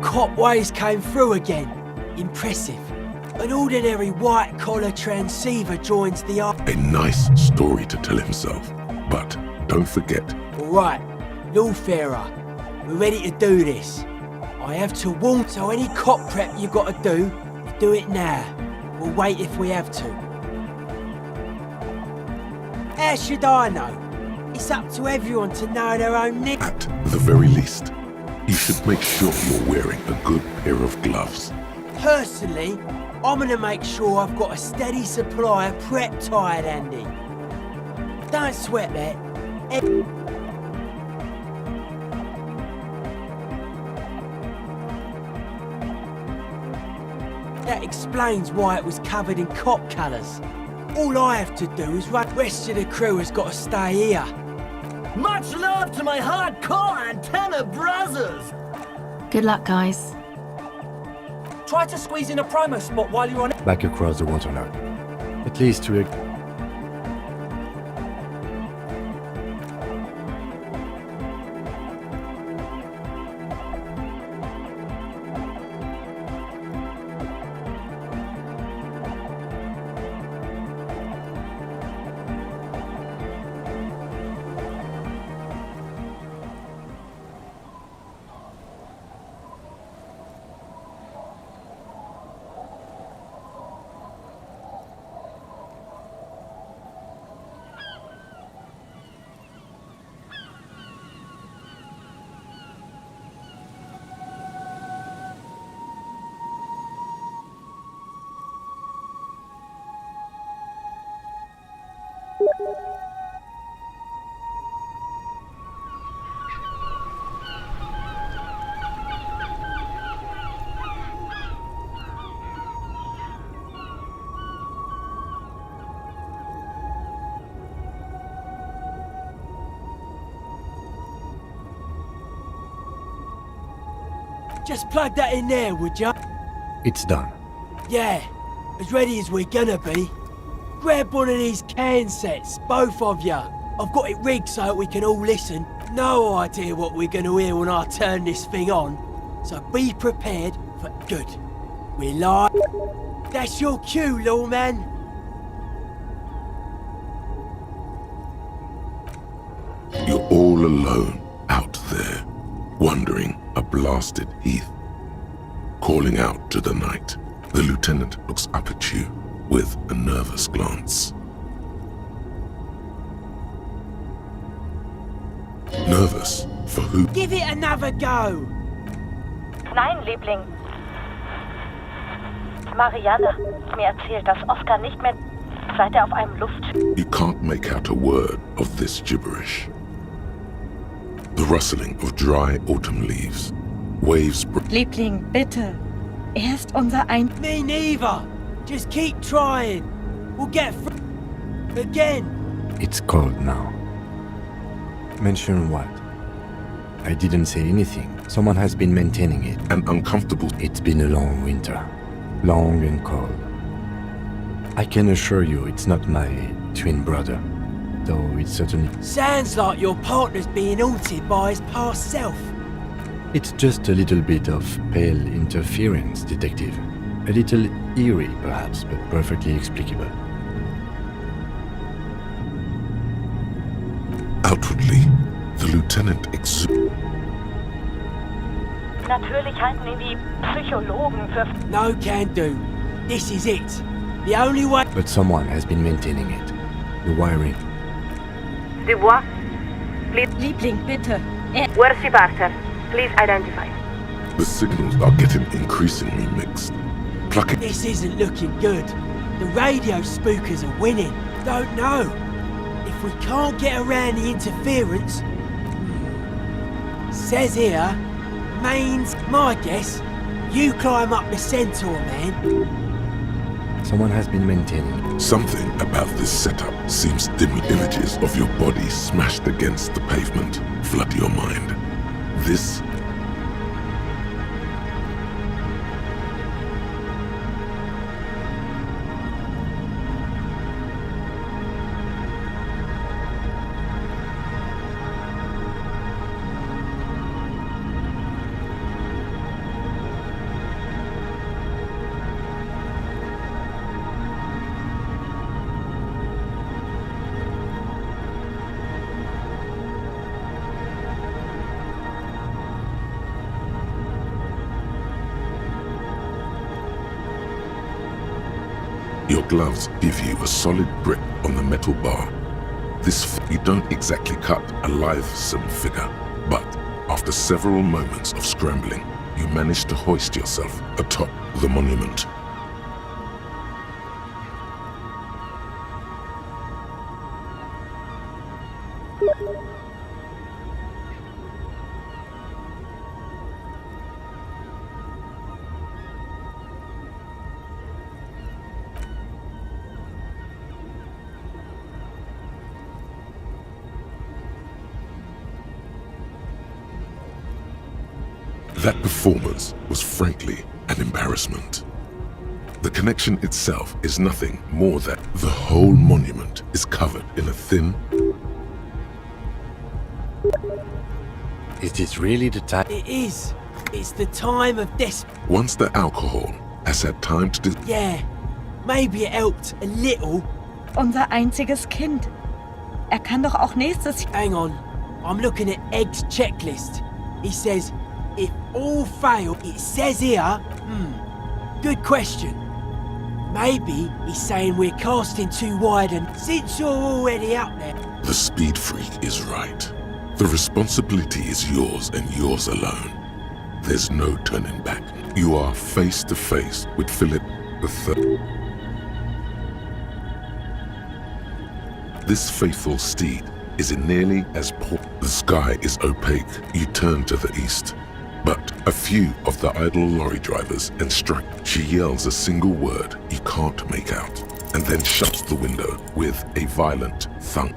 Cop ways came through again. Impressive. An ordinary white-collar transceiver joins the A nice story to tell himself, but don't forget. All right, Lawfarer, we're ready to do this. I have to warn, so any cop prep you got to do it now. We'll wait if we have to. How should I know? It's up to everyone to know their own nick. At the very least, you should make sure you're wearing a good pair of gloves. Personally, I'm gonna make sure I've got a steady supply of prep tired handy. Don't sweat that. That explains why it was covered in cop colours. All I have to do is run. The rest of the crew has got to stay here. Much love to my hardcore antenna brothers! Good luck, guys. Try to squeeze in a promo spot while you're on it. Back across the waterline. At least to Just plug that in there, would ya? It's done. Yeah, as ready as we're gonna be. Grab one of these can sets, both of ya. I've got it rigged so that we can all listen. No idea what we're gonna hear when I turn this thing on, so be prepared for good. We're live. That's your cue, lawman. You're all alone out there, wandering a blasted heath, calling out to the night. The lieutenant looks up at you with a nervous glance. Nervous for who? Give it another go. Nein, Liebling. Marianne hat mir erzählt, dass Oscar nicht mehr... Seid ihr auf einem Luft... You can't make out a word of this gibberish. The rustling of dry autumn leaves. Waves... Liebling, bitte. Er ist unser Me neither. Just keep trying. We'll get through. Again. It's cold now. Mention what? I didn't say anything. Someone has been maintaining it. An uncomfortable... It's been a long winter. Long and cold. I can assure you it's not my twin brother. Though it's certainly... Sounds like your partner's being haunted by his past self. It's just a little bit of pale interference, detective. A little eerie, perhaps, but perfectly explicable. Outwardly, the lieutenant exudes... Natürlich halten ihn die Psychologen für... No can do. This is it. The only way... But someone has been maintaining it. The wiring. Dubois, Liebling, bitte. where's the Arthur? Please identify. The signals are getting increasingly mixed. Plucking... This isn't looking good. The radio spookers are winning. Don't know. If we can't get around the interference... Says here, mains, my guess, you climb up the centaur, man. Someone has been maintaining it. Something about this setup seems dim. Images of your body smashed against the pavement flood your mind. This... Your gloves give you a solid grip on the metal bar. You don't exactly cut a lithesome figure, but after several moments of scrambling, you manage to hoist yourself atop the monument. That performance was frankly an embarrassment. The connection itself is nothing more than the whole monument is covered in a thin... Is this really the time? It is. It's the time of Once the alcohol has had time to... Yeah. Maybe it helped a little. Unser einziges Kind. Er kann doch auch nächstes... Hang on. I'm looking at Egg's checklist. He says, if all fail, it says here... Good question. Maybe he's saying we're casting too wide and since you're already out there... The speed freak is right. The responsibility is yours and yours alone. There's no turning back. You are face to face with Philip III. This faithful steed is nearly as poor. The sky is opaque. You turn to the east. But a few of the idle lorry drivers instruct. She yells a single word you can't make out, and then shuts the window with a violent thunk.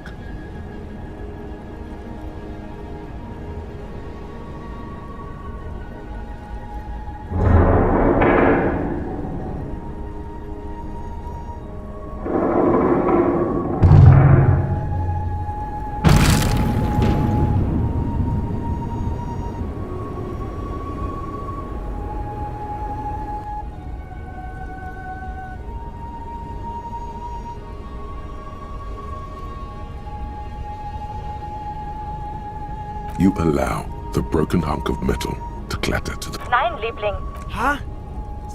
You allow the broken hunk of metal to clatter to the... Nein, Liebling. Huh?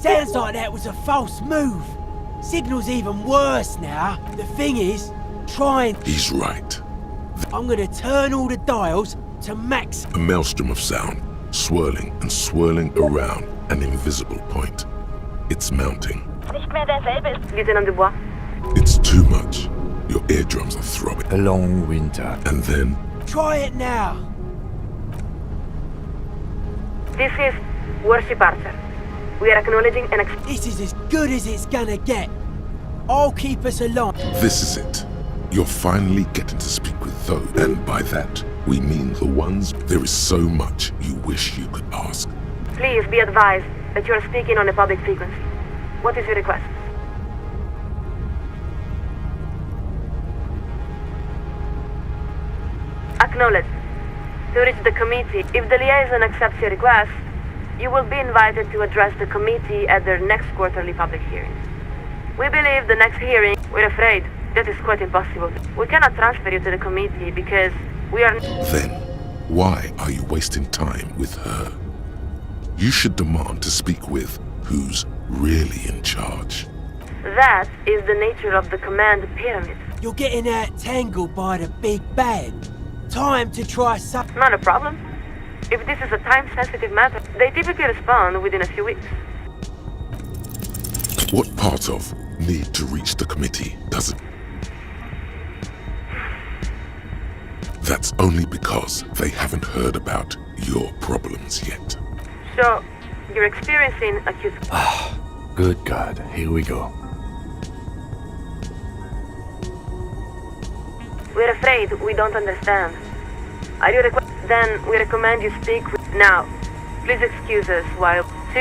Sounds like that was a false move. Signal's even worse now. The thing is, trying... He's right. I'm gonna turn all the dials to max... A maelstrom of sound, swirling and swirling around an invisible point. It's mounting. Nicht mehr derselbe ist. Lieutenant Dubois, It's too much. Your eardrums are throbbing. A long winter. And then, Try it now. This is Worship Archer. We are acknowledging an This is as good as it's gonna get. I'll keep us alive. this is it. You're finally getting to speak with those. And by that, we mean the ones there is so much you wish you could ask. Please be advised that you are speaking on a public frequency. What is your request? Acknowledged. To reach the committee, if the liaison accepts your request, you will be invited to address the committee at their next quarterly public hearing. We believe the next hearing, we're afraid, that is quite impossible. We cannot transfer you to the committee because we are... Then, why are you wasting time with her? You should demand to speak with who's really in charge. That is the nature of the command pyramid. You're getting out tangled by the big bad. Time to try something. Not a problem. If this is a time-sensitive matter, they typically respond within a few weeks. What part of need to reach the committee doesn't? That's only because they haven't heard about your problems yet. So, you're experiencing acute... Good God, here we go. We're afraid we don't understand. Are you Then we recommend you speak with... Now, please excuse us while... 2...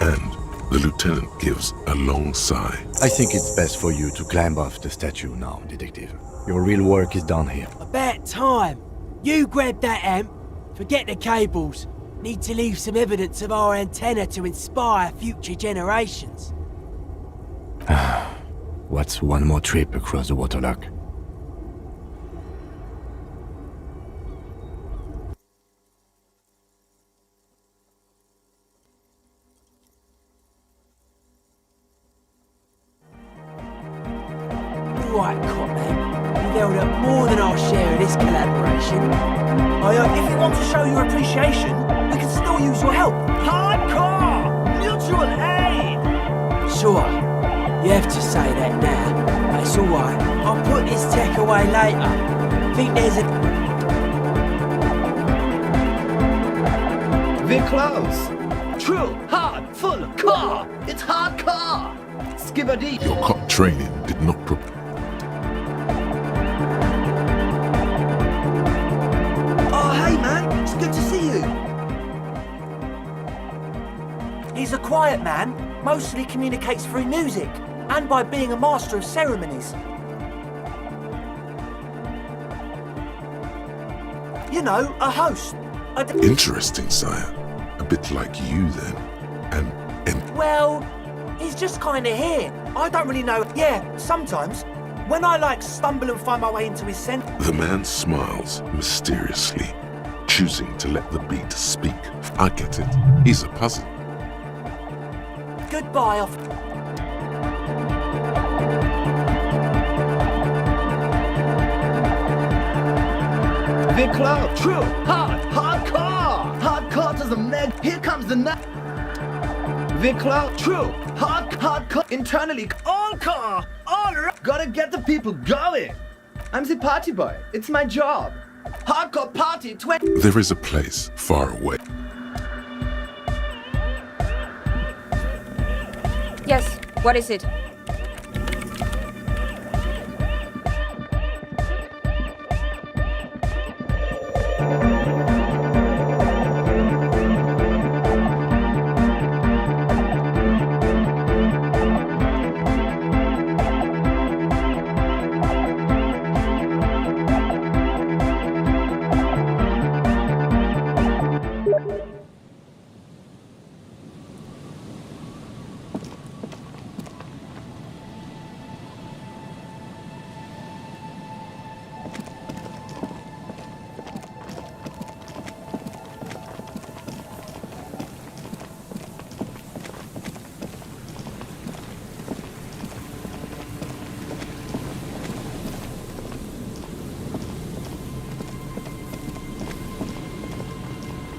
And the lieutenant gives a long sigh. I think it's best for you to climb off the statue now, Detective. Your real work is done here. About time. You grab that amp. Forget the cables. Need to leave some evidence of our antenna to inspire future generations. What's one more trip across the waterlock? Right, Copman. You've held up more than our share of this collaboration. If you want to show your appreciation, we can still use your help. Hardcore! Mutual aid! Sure. You have to say that now. But it's alright. I'll put this tech away later. Think there's a... We're close. True, hard, full, car. It's hardcore. Skibberdy. Your cop training did not prepare. Oh, hey man, it's good to see you. He's a quiet man, mostly communicates through music, and by being a master of ceremonies. You know, a host. Interesting, sire. A bit like you then. And Well, he's just kinda here. I don't really know. Yeah, sometimes. When I stumble and find my way into his center. the man smiles mysteriously, choosing to let the beat speak. I get it. He's a puzzle. Goodbye, off. We're close. True, hardcore. Hardcore to the meg. Here comes the night. We're close. True, hardcore. Internally, all car. All right. Gotta get the people going. I'm the party boy. It's my job. Hardcore party 20. There is a place far away. Yes, what is it?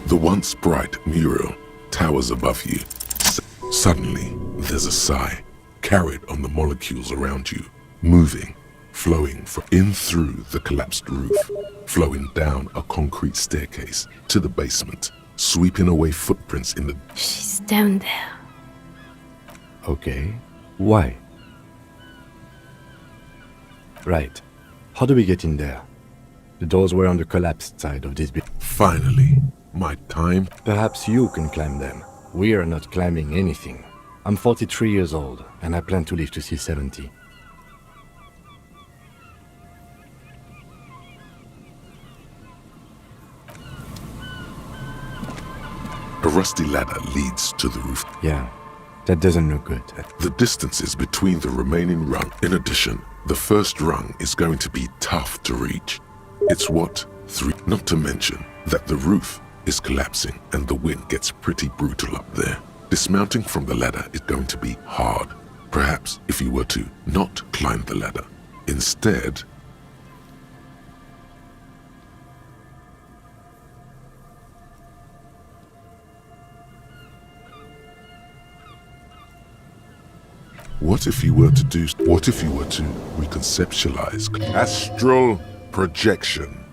The once bright mural towers above you. Suddenly, there's a sigh, carried on the molecules around you, moving, flowing from in through the collapsed roof, flowing down a concrete staircase to the basement, sweeping away footprints in the... She's down there. Okay. Why? Right. How do we get in there? The doors were on the collapsed side of this building. Finally, my time. Perhaps you can climb them. We are not climbing anything. I'm 43 years old, and I plan to live to see 70. A rusty ladder leads to the roof. Yeah, that doesn't look good. The distances between the remaining rung. In addition, the first rung is going to be tough to reach. It's what? 3. Not to mention that the roof is collapsing and the wind gets pretty brutal up there. Dismounting from the ladder is going to be hard. Perhaps if you were to not climb the ladder. Instead, what if you were to reconceptualize astral projection?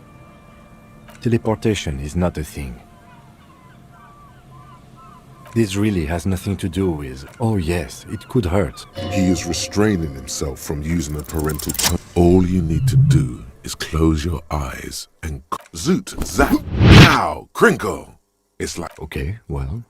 Teleportation is not a thing. This really has nothing to do with, oh yes, it could hurt. He is restraining himself from using a parental touch. All you need to do is close your eyes and zoot, zap, pow, crinkle. It's like, Okay, well,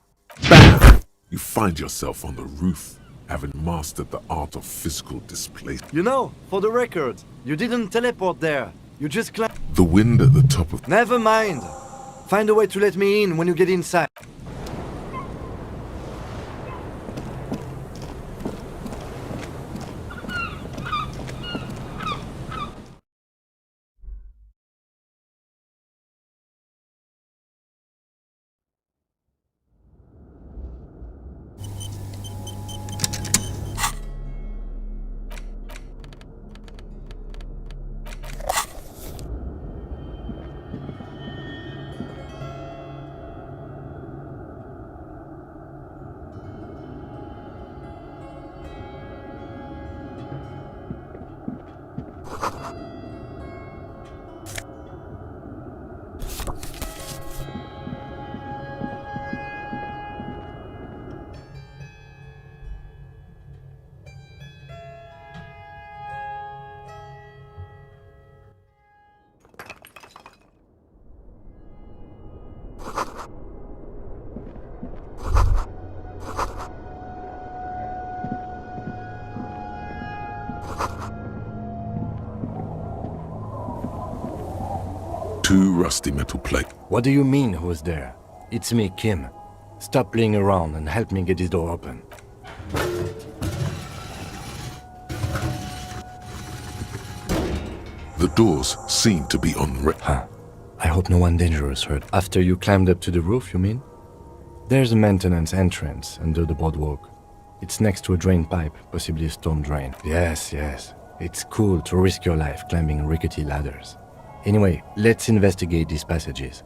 bam! You find yourself on the roof, having mastered the art of physical displacement. you know, for the record, you didn't teleport there. You just climbed. The wind at the top of... Never mind. Find a way to let me in when you get inside. Two rusty metal plates. What do you mean, who's there? It's me, Kim. Stop playing around and help me get this door open. The doors seem to be on Huh. I hope no one dangerous hurt. After you climbed up to the roof, you mean? There's a maintenance entrance under the boardwalk. It's next to a drain pipe, possibly a storm drain. Yes, yes. It's cool to risk your life climbing rickety ladders. Anyway, let's investigate these passages.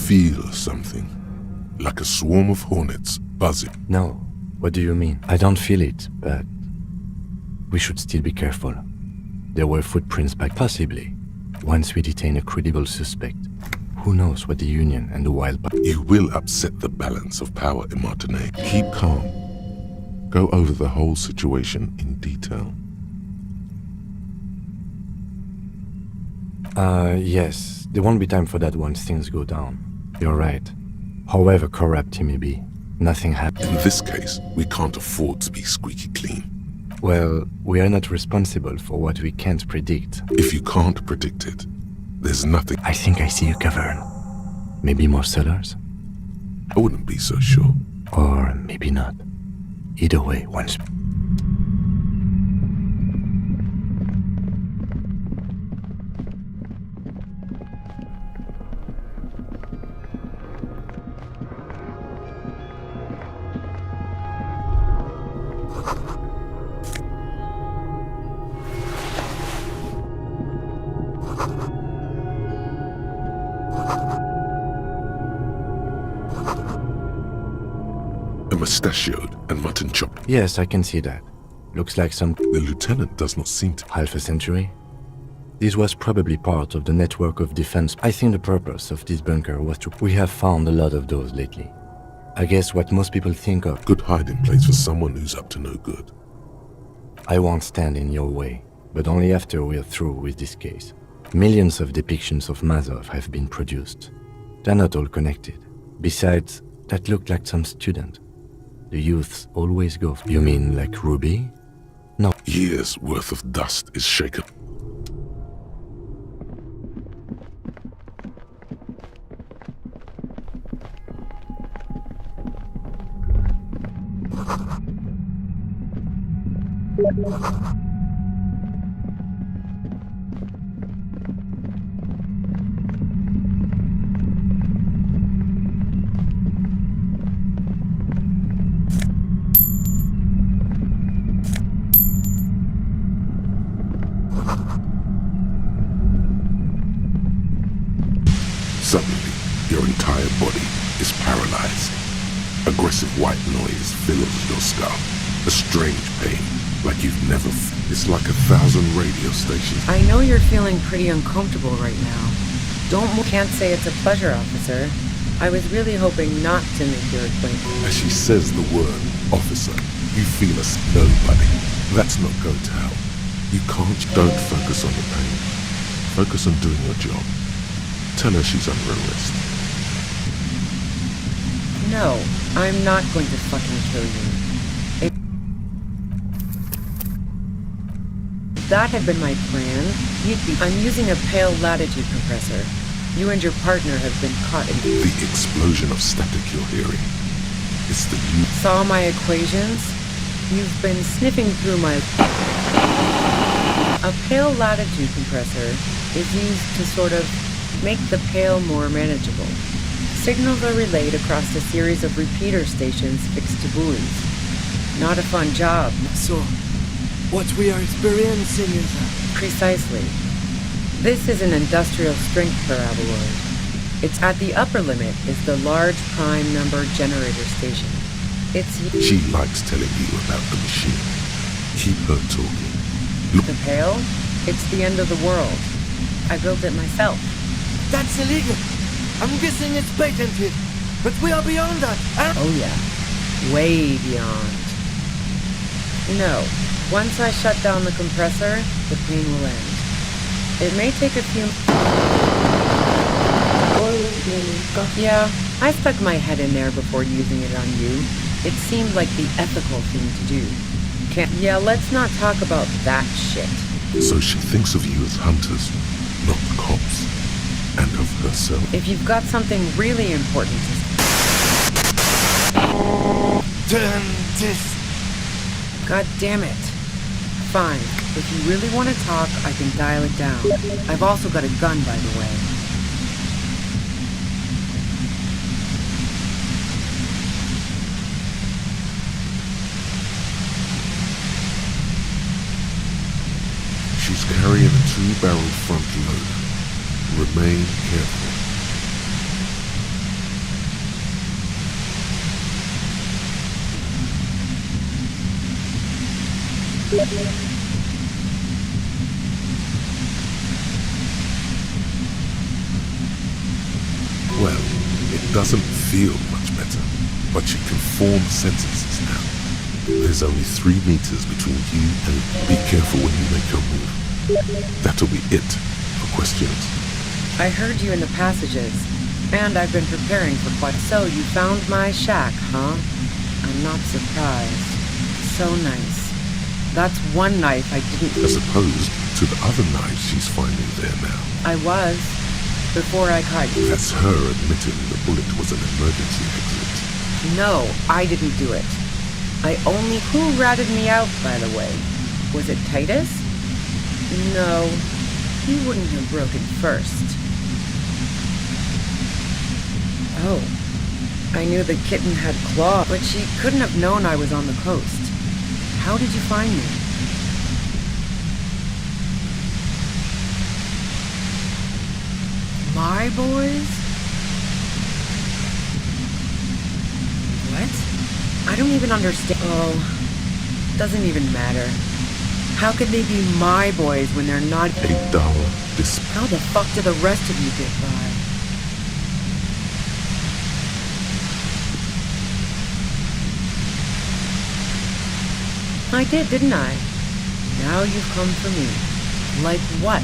feel something, like a swarm of hornets buzzing. No. What do you mean? I don't feel it, but we should still be careful. There were footprints back, possibly. Once we detain a credible suspect, who knows what the Union and the Wild... You will upset the balance of power in Martinaise. Keep calm. Go over the whole situation in detail. Yes. There won't be time for that once things go down. You're right. However corrupt he may be, nothing happened. In this case, we can't afford to be squeaky clean. Well, we are not responsible for what we can't predict. If you can't predict it, there's nothing. I think I see a cavern. Maybe more cellars? I wouldn't be so sure. Or maybe not. Either way, once... A mustachioed and mutton chopped. Yes, I can see that. Looks like some... The lieutenant does not seem to... half a century? This was probably part of the network of defense. I think the purpose of this bunker was to... We have found a lot of those lately. I guess what most people think of... Good hiding place for someone who's up to no good. I won't stand in your way, but only after we're through with this case. Millions of depictions of Mazov have been produced. They're not all connected. Besides, that looked like some student. The youths always go... You mean like Ruby? No. Years' worth of dust is shaken. Suddenly, your entire body is paralyzed. Aggressive white noise fills your skull. A strange pain, like you've never... It's like 1,000 radio stations. I know you're feeling pretty uncomfortable right now. Can't say it's a pleasure, officer. I was really hoping not to make your acquaintance. As she says the word, officer, you feel a nobody. That's not going to help. You can't... Don't focus on the pain. Focus on doing your job. Tell her she's under arrest. No, I'm not going to fucking kill you. If that had been my plan, you'd be... I'm using a pale latitude compressor. You and your partner have been caught in... The explosion of static you're hearing. It's the... Saw my equations? You've been sniffing through my... A pale latitude compressor is used to sort of make the pale more manageable. Signals are relayed across a series of repeater stations fixed to buoys. Not a fun job. So, what we are experiencing is... Precisely. This is an industrial strength paraboloid. It's at the upper limit is the large prime number generator station. It's... She likes telling you about the machine. Keep her talking. Look. The pale? It's the end of the world. I built it myself. That's illegal. I'm guessing it's patented. But we are beyond that. Oh yeah. Way beyond. No. Once I shut down the compressor, the pain will end. It may take a few... Yeah, I stuck my head in there before using it on you. It seemed like the ethical thing to do. Yeah, let's not talk about that shit. So she thinks of you as hunters, not cops. And of herself. If you've got something really important to... Turn this... God damn it. Fine. If you really want to talk, I can dial it down. I've also got a gun, by the way. She's carrying a 2-barrel front loader. Remain careful. Well, it doesn't feel much better, but you can form sentences now. There's only 3 meters between you and be careful when you make your move. That'll be it for questions. I heard you in the passages, and I've been preparing for quite... So you found my shack, huh? I'm not surprised. So nice. That's one knife I didn't... As opposed to the other knives she's finding there now. I was, before I caught you. That's her admitting the bullet was an emergency exit. No, I didn't do it. I only... Who ratted me out, by the way? Was it Titus? No, he wouldn't have broken first. Oh, I knew the kitten had claws, but she couldn't have known I was on the coast. How did you find me? My boys? What? I don't even understand. Oh, doesn't even matter. How could they be my boys when they're not? A dull despair. How the fuck do the rest of you get by? I did, didn't I? Now you've come for me. Like what?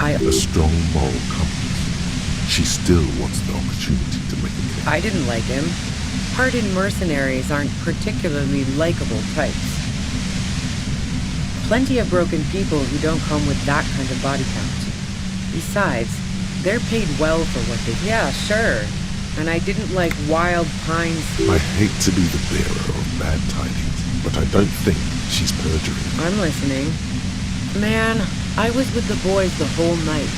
A strong moral compass. She still wants the opportunity to make a case. I didn't like him. Hardened mercenaries aren't particularly likable types. Plenty of broken people who don't come with that kind of body count. Besides, they're paid well for what they... Yeah, sure. And I didn't like Wild Pines... I hate to be the bearer of bad tidings, but I don't think she's perjuring. I'm listening. Man, I was with the boys the whole night.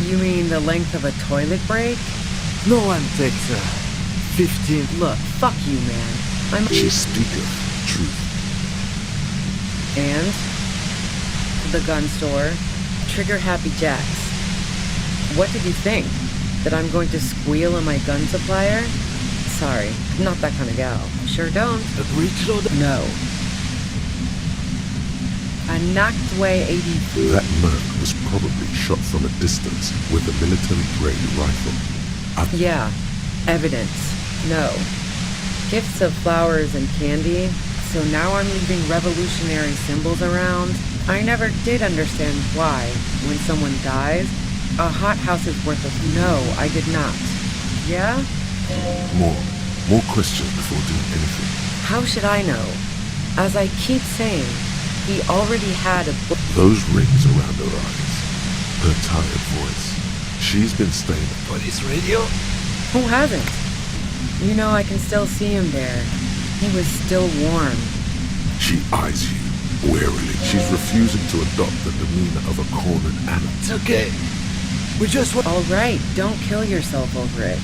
You mean the length of a toilet break? No one takes 15. Look, fuck you, man. She speaketh truth. And? The gun store. Trigger Happy Jacks. What did you think? That I'm going to squeal on my gun supplier? Sorry, not that kind of gal. Sure don't. A breech loader? No. A Nachtway 80... That merc was probably shot from a distance with a military-grade rifle. Yeah, evidence. No. Gifts of flowers and candy. So now I'm leaving revolutionary symbols around. I never did understand why, when someone dies, a hothouse is worth of... No, I did not. Yeah? More questions before doing anything. How should I know? As I keep saying, he already had a... Those rings around her eyes. Her tired voice. She's been staying at Police radio? Who hasn't? You know, I can still see him there. He was still warm. She eyes you warily. She's refusing to adopt the demeanor of a cornered animal. It's okay. We just want... All right, don't kill yourself over it.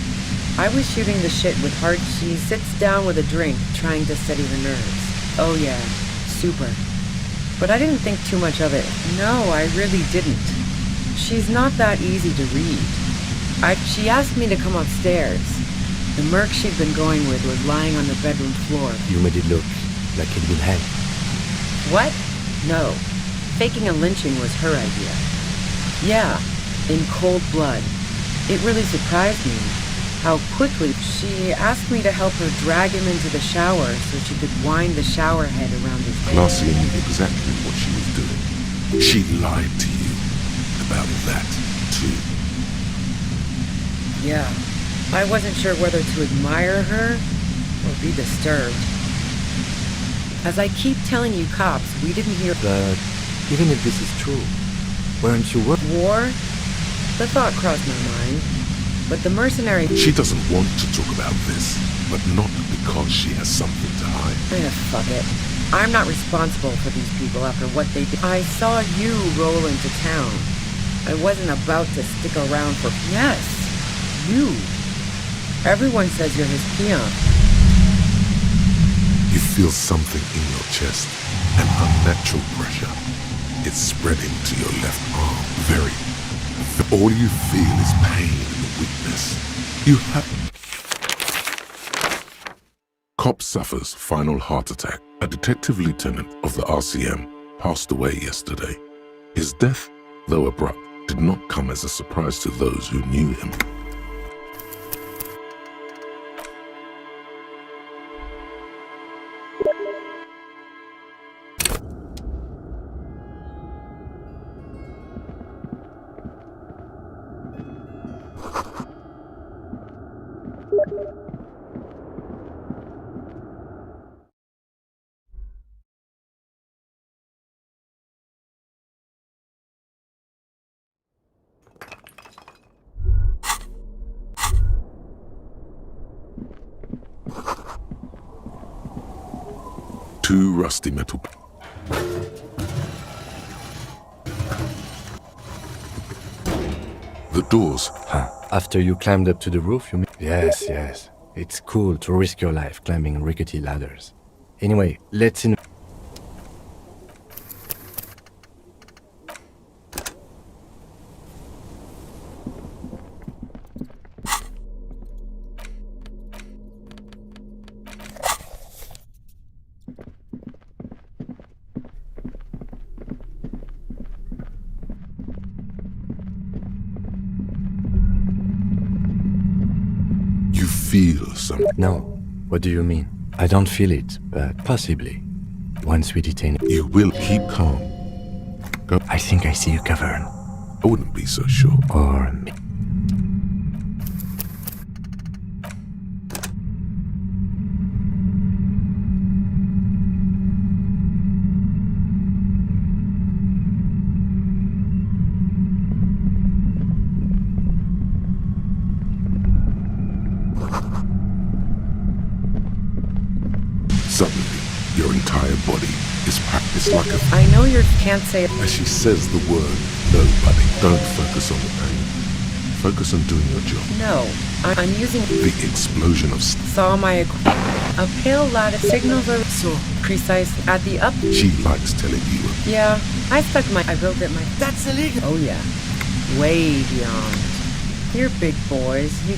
I was shooting the shit with Hart. She sits down with a drink, trying to steady her nerves. Oh yeah, super. But I didn't think too much of it. No, I really didn't. She's not that easy to read. She asked me to come upstairs. The merc she'd been going with was lying on the bedroom floor. You made it look like he'd been hanged. What? No. Faking a lynching was her idea. Yeah, in cold blood. It really surprised me how quickly she asked me to help her drag him into the shower so she could wind the shower head around his head. Marcia knew exactly what she was doing. She lied to you about that, too. Yeah. I wasn't sure whether to admire her or be disturbed. As I keep telling you cops, we didn't hear... But even if this is true, weren't you War? The thought crossed my mind. But the mercenary... She doesn't want to talk about this, but not because she has something to hide. Fuck it. I'm not responsible for these people after what they did. I saw you roll into town. I wasn't about to stick around for... Yes, you. Everyone says you're his peon. You feel something in your chest, an unnatural pressure. It's spreading to your left arm, very. All you feel is pain and weakness. You have... Cop suffers final heart attack. A detective lieutenant of the RCM passed away yesterday. His death, though abrupt, did not come as a surprise to those who knew him. Two rusty metal. The doors. Huh. After you climbed up to the roof, you mean? Yes, yes. It's cool to risk your life climbing rickety ladders. Anyway, let's in. You feel something. No. What do you mean? I don't feel it, but possibly. Once we detain it. You will keep calm. Go. I think I see a cavern. I wouldn't be so sure. Or Suddenly, your entire body is practiced like a... I know you can't say it. As she says the word, nobody. Don't focus on the pain. Focus on doing your job. No, I'm using The explosion of... saw my a pale lattice signals are so precise at the up. She likes telling you. Yeah, I stuck my. I built it my. That's illegal. Oh yeah, way beyond. You're big boys. You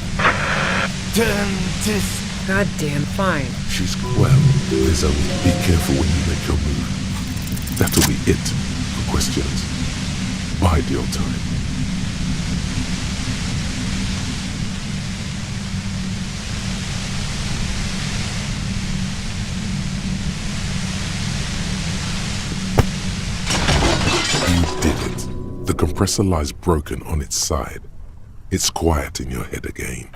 Dentist. goddamn fine. She's... Well, there's only... Be careful when you make your move. That'll be it for questions. Bide your time. You did it. The compressor lies broken on its side. It's quiet in your head again.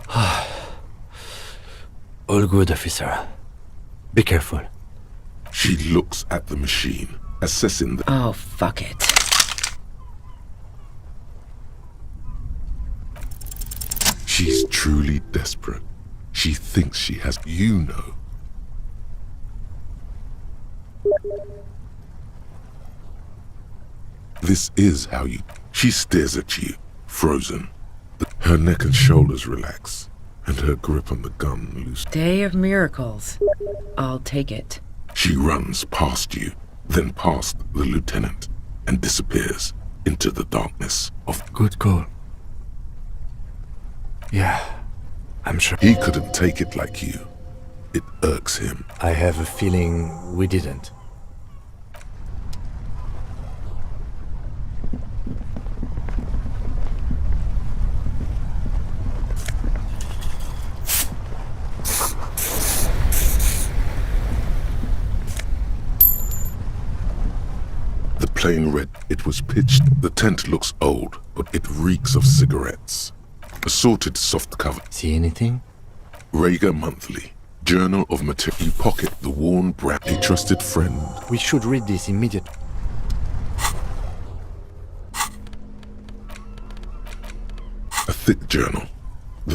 all good, officer. Be careful. She looks at the machine, assessing the... Oh fuck it. She's truly desperate. She thinks she has... You know. This is how you... She stares at you, frozen. Her neck and shoulders relax, and her grip on the gun loose. Day of miracles. I'll take it. She runs past you, then past the lieutenant, and disappears into the darkness of... Good call. Yeah, I'm sure. He couldn't take it like you. It irks him. I have a feeling we didn't. The plane red, it was pitched. The tent looks old, but it reeks of cigarettes. Assorted soft cover. See anything? Rager Monthly. Journal of Material. You pocket the worn brand. A trusted friend. We should read this immediately. A thick journal.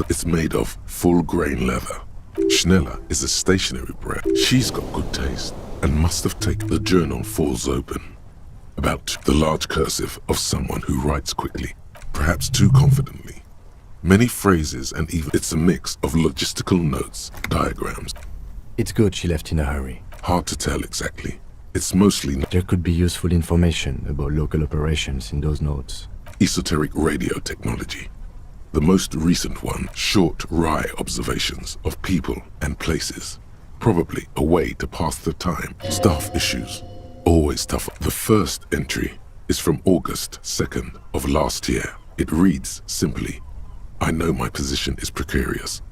It's made of full-grain leather. Schneller is a stationary brand. She's got good taste and must have taken... The journal falls open. About the large cursive of someone who writes quickly, perhaps too confidently. Many phrases and even... It's a mix of logistical notes, diagrams. It's good she left in a hurry. Hard to tell exactly. It's mostly There could be useful information about local operations in those notes. esoteric radio technology. The most recent one, short, wry observations of people and places. Probably a way to pass the time. Staff issues. always tough. The first entry is from August 2nd of last year. It reads simply, I know my position is precarious.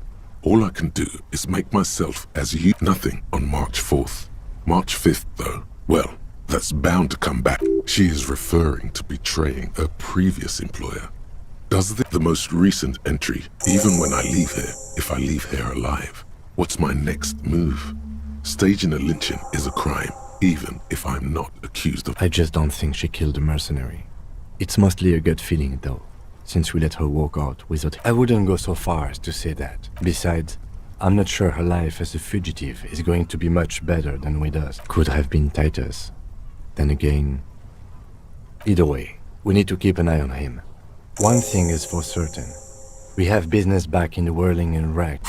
All I can do is make myself as you. Nothing on March 4th. March 5th, though, well, that's bound to come back. She is referring to betraying her previous employer. Does the most recent entry, even when I leave here, if I leave here alive, what's my next move? Staging a lynching is a crime, even if I'm not accused of. I just don't think she killed a mercenary. It's mostly a gut feeling, though, since we let her walk out without. I wouldn't go so far as to say that. Besides, I'm not sure her life as a fugitive is going to be much better than with us. Could have been Titus. Then again, either way, we need to keep an eye on him. One thing is for certain. We have business back in the whirling and wreck.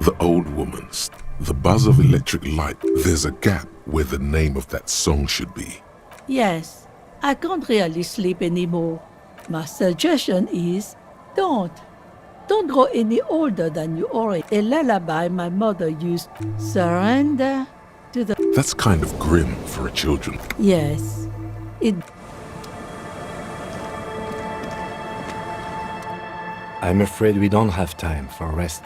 The old woman's. The buzz of electric light. There's a gap where the name of that song should be. Yes, I can't really sleep anymore. My suggestion is, don't. Don't go any older than you already. A lullaby my mother used. Surrender to the... That's kind of grim for a children. Yes, it... I'm afraid we don't have time for rest.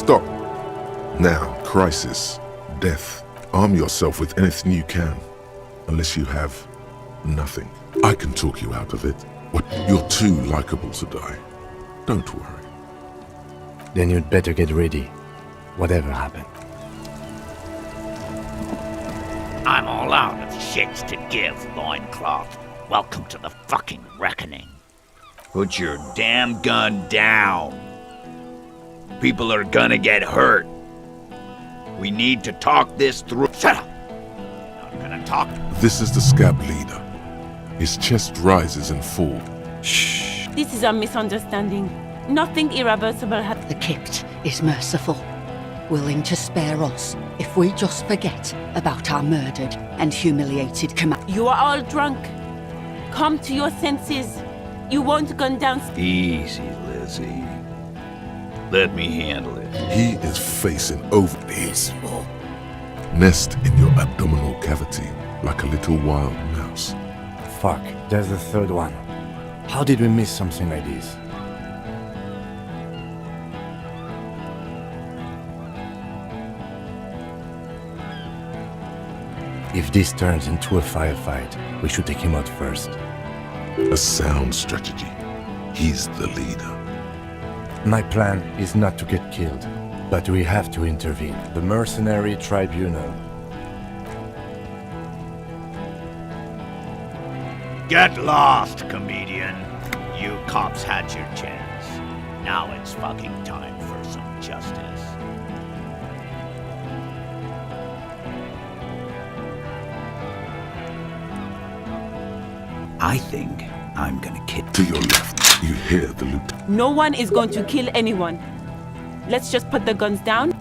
Stop. Now, crisis, death. Arm yourself with anything you can. Unless you have nothing. I can talk you out of it. What? You're too likable to die. Don't worry. Then you'd better get ready. Whatever happened. I'm all out of shits to give, Loincloth. Welcome to the fucking reckoning. Put your damn gun down. People are gonna get hurt. We need to talk this through. Shut up! Not gonna talk. This is the scab leader. His chest rises and falls. Shh. This is a misunderstanding. Nothing irreversible has. The Kypt is merciful, willing to spare us if we just forget about our murdered and humiliated command. You are all drunk. Come to your senses. You won't gun down. Easy, Lizzie. Let me handle it. He is facing over peaceful. Nest in your abdominal cavity like a little wild mouse. Fuck, there's the third one. How did we miss something like this? If this turns into a firefight, we should take him out first. A sound strategy. He's the leader. My plan is not to get killed, but we have to intervene. The Mercenary Tribunal. Get lost, comedian. You cops had your chance. Now it's fucking time for some justice. I think I'm gonna kill. To your left, you hear the lieutenant. No one is going to kill anyone. Let's just put the guns down.